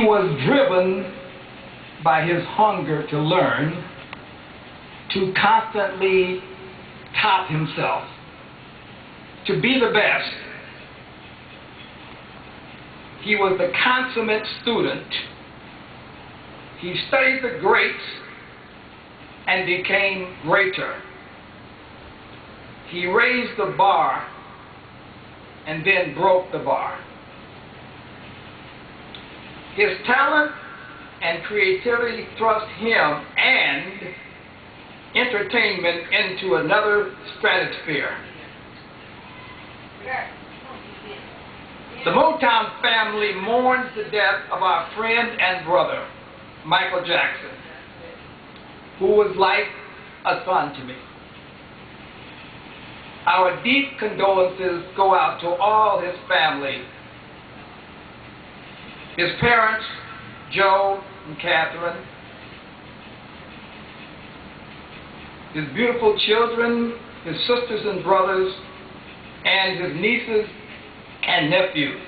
was driven by his hunger to learn, to constantly top himself, to be the best. He was the consummate student. He studied the greats and became greater. He raised the bar and then broke the bar. His talent and creativity thrust him and entertainment into another stratosphere. The Motown family mourns the death of our friend and brother, Michael Jackson, who was like a son to me. Our deep condolences go out to all his family, his parents, Joe and Catherine, his beautiful children, his sisters and brothers, and his nieces and nephews.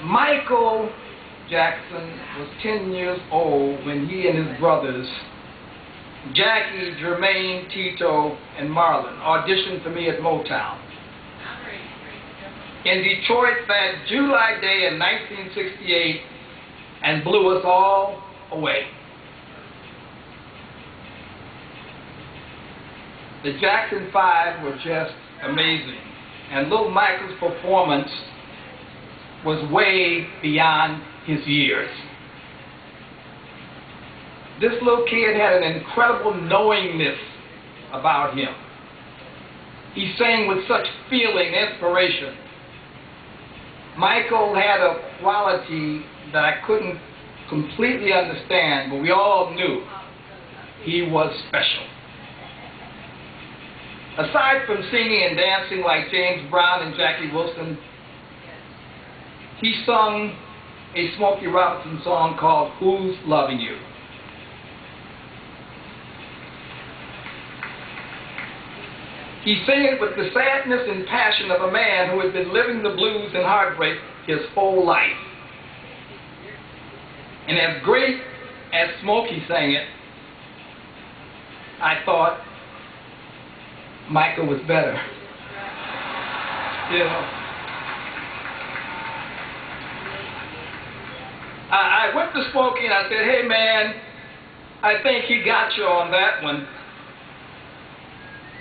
Michael Jackson was 10 years old when he and his brothers, Jackie, Jermaine, Tito, and Marlon, auditioned for me at Motown in Detroit that July day in 1968 and blew us all away. The Jackson 5 were just amazing, and little Michael's performance was way beyond his years. This little kid had an incredible knowingness about him. He sang with such feeling and inspiration. Michael had a quality that I couldn't completely understand, but we all knew he was special. Aside from singing and dancing like James Brown and Jackie Wilson, he sung a Smokey Robinson song called Who's Loving You? He sang it with the sadness and passion of a man who had been living the blues and heartbreak his whole life. And as great as Smokey sang it, I thought Michael was better. You know. I went to Smokey and I said, hey man, I think he got you on that one.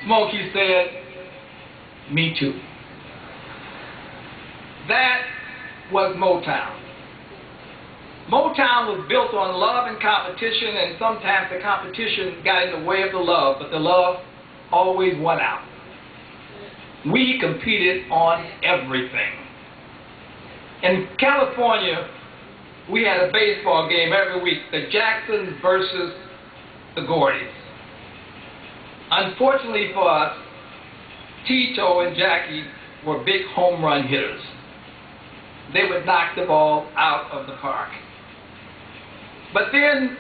Smokey said, me too. That was Motown. Motown was built on love and competition, and sometimes the competition got in the way of the love, but the love always won out. We competed on everything. In California, we had a baseball game every week, the Jacksons versus the Gordys. Unfortunately for us, Tito and Jackie were big home run hitters. They would knock the ball out of the park. But then,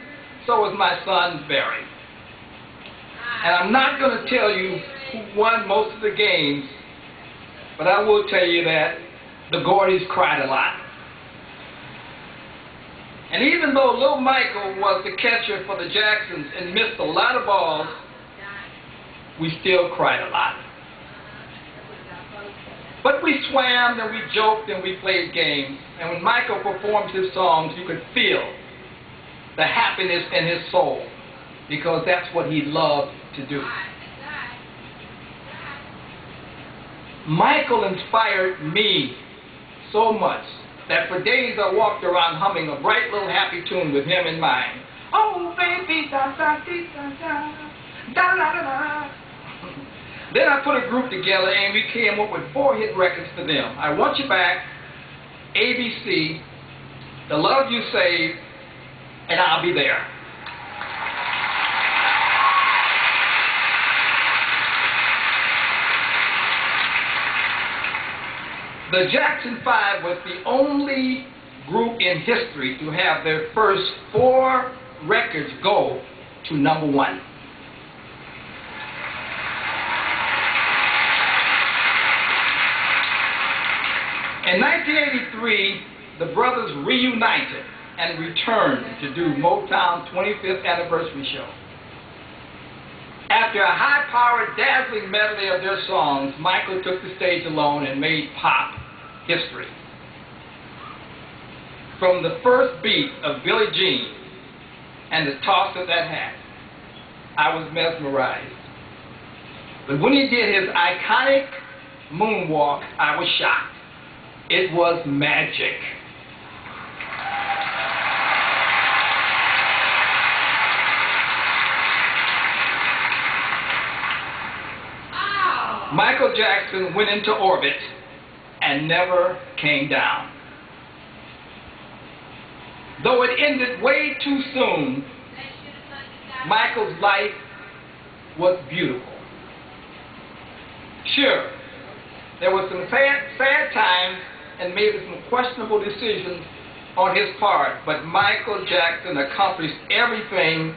so was my son, Barry. And I'm not going to tell you who won most of the games, but I will tell you that the Gordys cried a lot. And even though little Michael was the catcher for the Jacksons and missed a lot of balls, we still cried a lot. But we swam and we joked and we played games. And when Michael performed his songs, you could feel the happiness in his soul, because that's what he loved to do. Michael inspired me so much that for days I walked around humming a bright little happy tune with him in mind. Oh baby, da da dee, da da, da da da da. Then I put a group together and we came up with 4 hit records for them. I Want You Back, ABC, The Love You Saved, and I'll Be There. The Jackson 5 was the only group in history to have their first 4 records go to #1. In 1983, 1993, the brothers reunited and returned to do Motown's 25th anniversary show. After a high-powered, dazzling medley of their songs, Michael took the stage alone and made pop history. From the first beat of Billie Jean and the toss of that hat, I was mesmerized. But when he did his iconic moonwalk, I was shocked. It was magic. Michael Jackson went into orbit and never came down. Though it ended way too soon, Michael's life was beautiful. Sure, there were some sad times and maybe some questionable decisions on his part, but Michael Jackson accomplished everything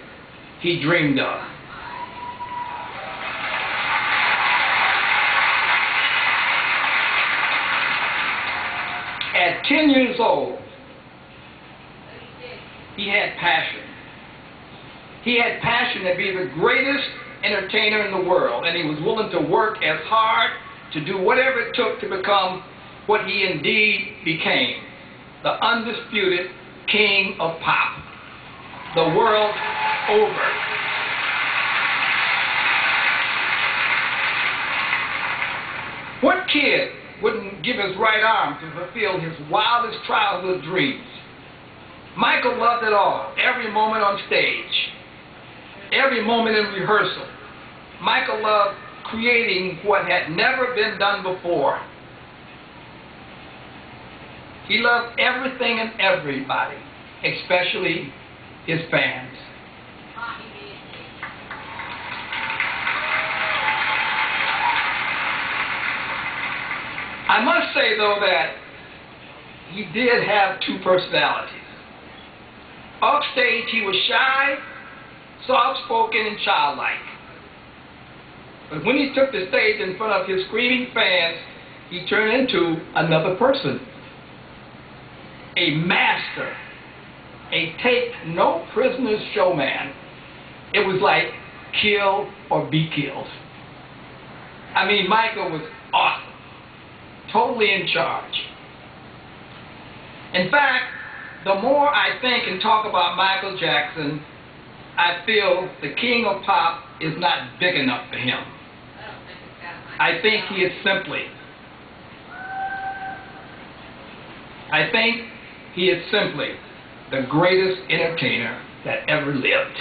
he dreamed of. At 10 years old, he had passion. He had passion to be the greatest entertainer in the world, and he was willing to work as hard to do whatever it took to become what he indeed became, the undisputed king of pop, the world over. What kid wouldn't give his right arm to fulfill his wildest childhood dreams? Michael loved it all, every moment on stage, every moment in rehearsal. Michael loved creating what had never been done before. He loved everything and everybody, especially his fans. I must say, though, that he did have two personalities. Off stage, he was shy, soft-spoken, and childlike. But when he took the stage in front of his screaming fans, he turned into another person. A master, a take-no-prisoners showman. It was like kill or be killed. I mean, Michael was awesome. Totally in charge. In fact, the more I think and talk about Michael Jackson, I feel the king of pop is not big enough for him. I think he is simply the greatest entertainer that ever lived.